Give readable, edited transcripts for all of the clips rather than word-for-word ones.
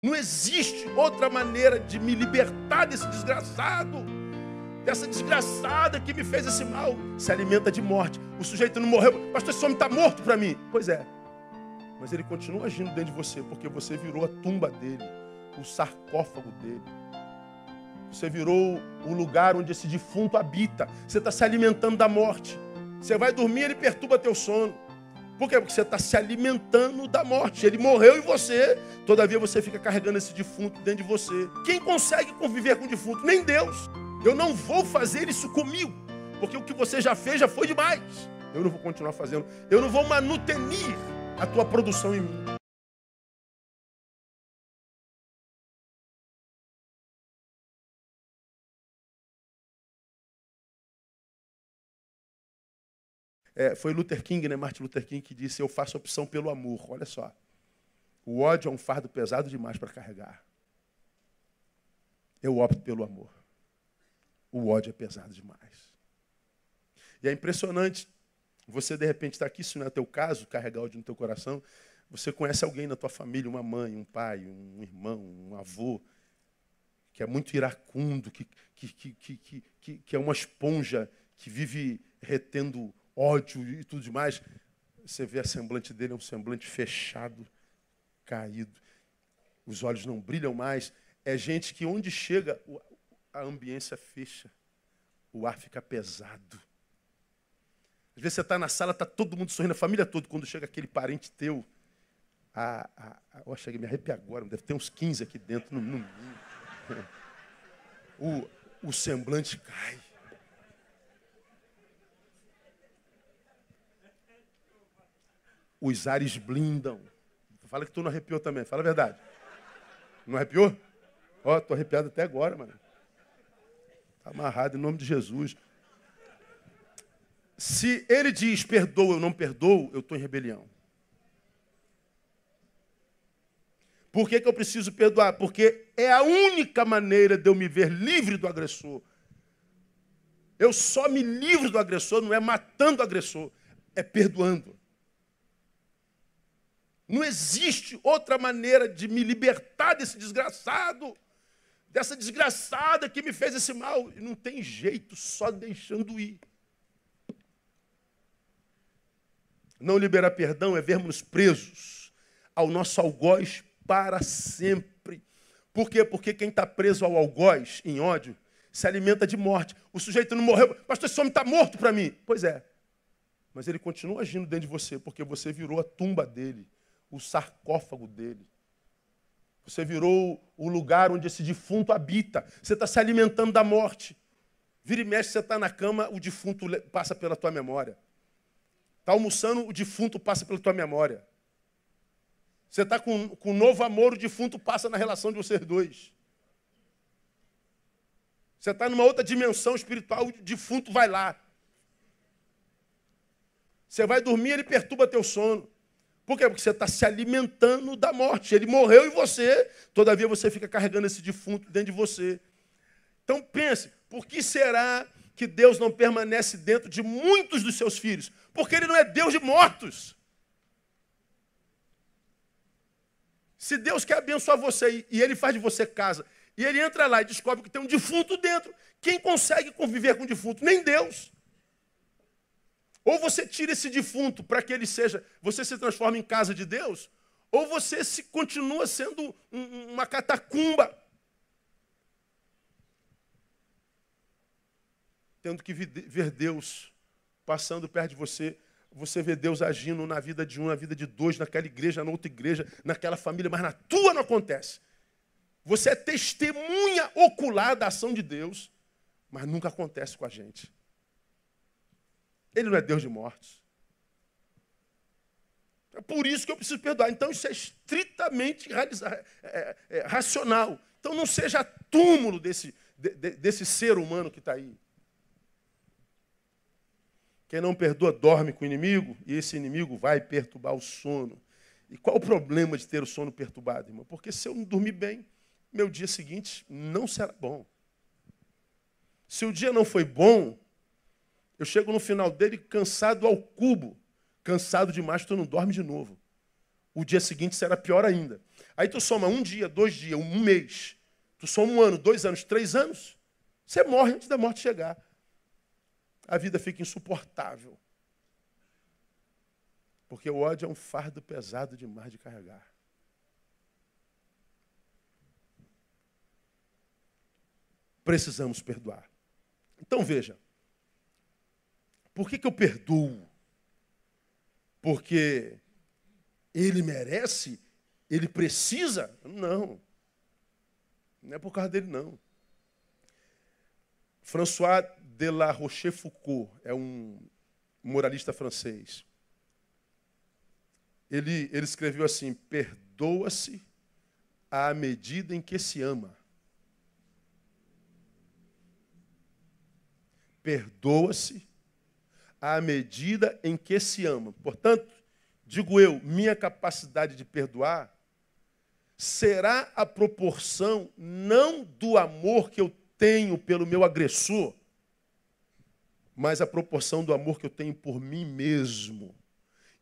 Não existe outra maneira de me libertar desse desgraçado, dessa desgraçada que me fez esse mal. Se alimenta de morte. O sujeito não morreu. Pastor, esse homem está morto para mim. Pois é. Mas ele continua agindo dentro de você, porque você virou a tumba dele, o sarcófago dele. Você virou o lugar onde esse defunto habita. Você está se alimentando da morte. Você vai dormir, ele perturba teu sono. Por quê? Porque você está se alimentando da morte. Ele morreu em você, todavia você fica carregando esse defunto dentro de você. Quem consegue conviver com o defunto? Nem Deus. Eu não vou fazer isso comigo, porque o que você já fez já foi demais. Eu não vou continuar fazendo. Eu não vou manutenir a tua produção em mim. Foi Luther King, né? Martin Luther King, que disse: eu faço opção pelo amor. Olha só. O ódio é um fardo pesado demais para carregar. Eu opto pelo amor. O ódio é pesado demais. E é impressionante. Você, de repente, está aqui, se não é teu caso, carregar ódio no teu coração. Você conhece alguém na tua família, uma mãe, um pai, um irmão, um avô, que é muito iracundo, que é uma esponja, que vive retendo ódio e tudo demais. Você vê a semblante dele, é um semblante fechado, caído. Os olhos não brilham mais. É gente que onde chega, a ambiência fecha. O ar fica pesado. Às vezes você está na sala, está todo mundo sorrindo, a família toda. Quando chega aquele parente teu, eu cheguei a me arrepiar agora, deve ter uns 15 aqui dentro. O semblante cai. Os ares blindam. Fala que tu não arrepiou também, fala a verdade. Não arrepiou? Ó, tô arrepiado até agora, mano. Tá amarrado em nome de Jesus. Se ele diz perdoa, eu não perdoo, eu estou em rebelião. Por que eu preciso perdoar? Porque é a única maneira de eu me ver livre do agressor. Eu só me livro do agressor, não é matando o agressor, é perdoando. Não existe outra maneira de me libertar desse desgraçado, dessa desgraçada que me fez esse mal. E não tem jeito, só deixando ir. Não liberar perdão é vermos presos ao nosso algoz para sempre. Por quê? Porque quem está preso ao algoz, em ódio, se alimenta de morte. O sujeito não morreu. Pastor, esse homem está morto para mim. Pois é. Mas ele continua agindo dentro de você, porque você virou a tumba dele, o sarcófago dele. Você virou o lugar onde esse defunto habita. Você está se alimentando da morte. Vira e mexe, você está na cama, o defunto passa pela tua memória. Está almoçando, o defunto passa pela tua memória. Você está com um novo amor, o defunto passa na relação de vocês dois. Você está numa outra dimensão espiritual, o defunto vai lá. Você vai dormir, ele perturba teu sono. Por quê? Porque você está se alimentando da morte. Ele morreu em você, todavia você fica carregando esse defunto dentro de você. Então pense, por que será que Deus não permanece dentro de muitos dos seus filhos? Porque Ele não é Deus de mortos. Se Deus quer abençoar você e Ele faz de você casa, e Ele entra lá e descobre que tem um defunto dentro, quem consegue conviver com o defunto? Nem Deus. Ou você tira esse defunto para que ele seja, você se transforma em casa de Deus, ou você continua sendo uma catacumba. Tendo que ver Deus passando perto de você, você vê Deus agindo na vida de um, na vida de dois, naquela igreja, na outra igreja, naquela família, mas na tua não acontece. Você é testemunha ocular da ação de Deus, mas nunca acontece com a gente. Ele não é Deus de mortos. É por isso que eu preciso perdoar. Então isso é estritamente racional. Então não seja túmulo desse ser humano que está aí. Quem não perdoa dorme com o inimigo e esse inimigo vai perturbar o sono. E qual o problema de ter o sono perturbado, irmão? Porque se eu não dormir bem, meu dia seguinte não será bom. Se o dia não foi bom, eu chego no final dele cansado ao cubo. Cansado demais, tu não dorme de novo. o dia seguinte será pior ainda. Aí tu soma um dia, 2 dias, um mês. Tu soma 1 ano, 2 anos, 3 anos. Você morre antes da morte chegar. A vida fica insuportável. Porque o ódio é um fardo pesado demais de carregar. Precisamos perdoar. Então veja, por que eu perdoo? Porque ele merece? Ele precisa? Não. Não é por causa dele, não. François de La Rochefoucauld é um moralista francês. Ele escreveu assim: perdoa-se à medida em que se ama. Perdoa-se à medida em que se ama. Portanto, digo eu, minha capacidade de perdoar será a proporção não do amor que eu tenho pelo meu agressor, mas a proporção do amor que eu tenho por mim mesmo.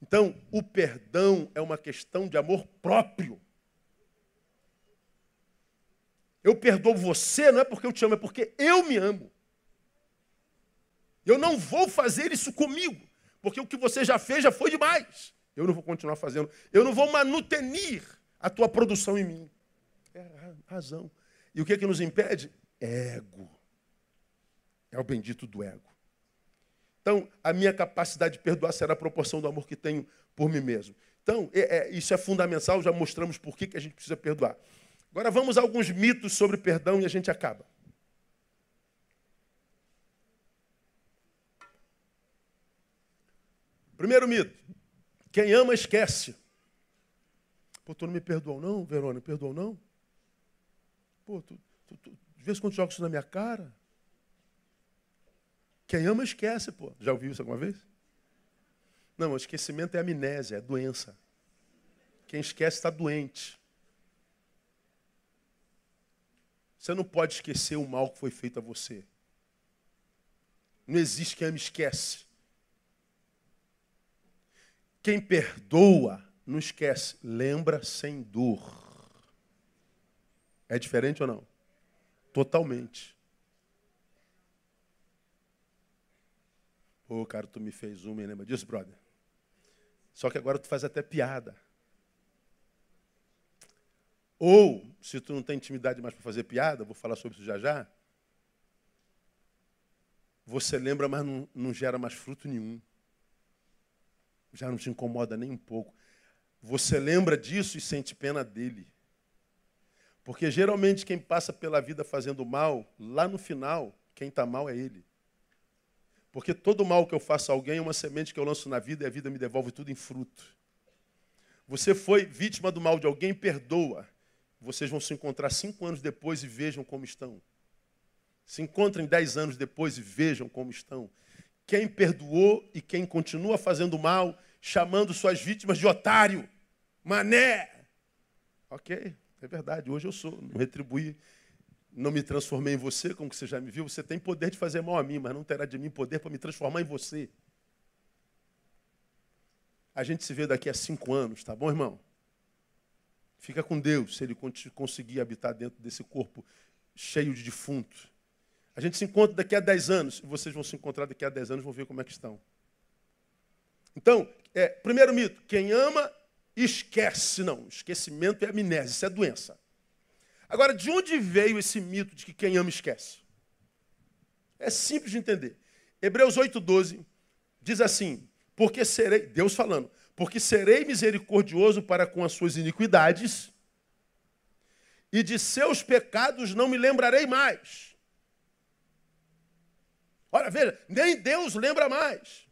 Então, o perdão é uma questão de amor próprio. Eu perdoo você não é porque eu te amo, é porque eu me amo. Eu não vou fazer isso comigo, porque o que você já fez já foi demais. Eu não vou continuar fazendo. Eu não vou manutenir a tua produção em mim. É a razão. E o que é que nos impede? Ego. É o bendito do ego. Então, a minha capacidade de perdoar será a proporção do amor que tenho por mim mesmo. Então, isso é fundamental, já mostramos por que a gente precisa perdoar. Agora vamos a alguns mitos sobre perdão e a gente acaba. Primeiro mito. Quem ama, esquece. Pô, tu não me perdoou não, Verônica? Me perdoou não? Pô, tu de vez em quando joga isso na minha cara. Quem ama, esquece, pô. Já ouviu isso alguma vez? Não, o esquecimento é amnésia, é doença. Quem esquece está doente. Você não pode esquecer o mal que foi feito a você. Não existe quem ama, esquece. Quem perdoa, não esquece. Lembra sem dor. É diferente ou não? Totalmente. Pô, cara, tu me fez uma, lembra disso, brother? Só que agora tu faz até piada. Ou, se tu não tem intimidade mais para fazer piada, vou falar sobre isso já já, você lembra, mas não gera mais fruto nenhum. Já não te incomoda nem um pouco. Você lembra disso e sente pena dele. Porque geralmente quem passa pela vida fazendo mal, lá no final, quem está mal é ele. Porque todo mal que eu faço a alguém é uma semente que eu lanço na vida e a vida me devolve tudo em fruto. Você foi vítima do mal de alguém, perdoa. Vocês vão se encontrar 5 anos depois e vejam como estão. Se encontrem 10 anos depois e vejam como estão. Quem perdoou e quem continua fazendo mal, chamando suas vítimas de otário, mané. Ok, é verdade, hoje eu sou. Não retribuí, não me transformei em você, como que você já me viu. Você tem poder de fazer mal a mim, mas não terá de mim poder para me transformar em você. A gente se vê daqui a 5 anos, tá bom, irmão? Fica com Deus, se ele conseguir habitar dentro desse corpo cheio de defuntos. A gente se encontra daqui a 10 anos, e vocês vão se encontrar daqui a 10 anos, vão ver como é que estão. Então, primeiro mito, quem ama, esquece. Não, esquecimento é amnésia, isso é doença. Agora, de onde veio esse mito de que quem ama, esquece? É simples de entender. Hebreus 8,12 diz assim, porque serei, Deus falando, porque serei misericordioso para com as suas iniquidades e de seus pecados não me lembrarei mais. Ora, veja, nem Deus lembra mais.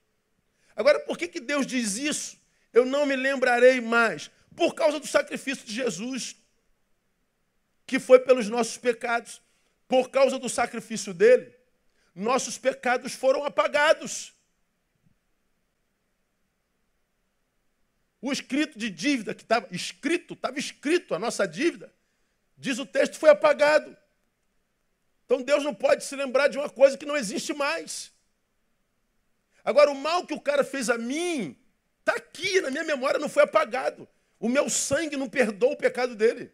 Agora, por que Deus diz isso? Eu não me lembrarei mais. Por causa do sacrifício de Jesus, que foi pelos nossos pecados. Por causa do sacrifício dele, nossos pecados foram apagados. O escrito de dívida que estava escrito, a nossa dívida, diz o texto, foi apagado. Então Deus não pode se lembrar de uma coisa que não existe mais. Agora, o mal que o cara fez a mim, está aqui na minha memória, não foi apagado. O meu sangue não perdoa o pecado dele.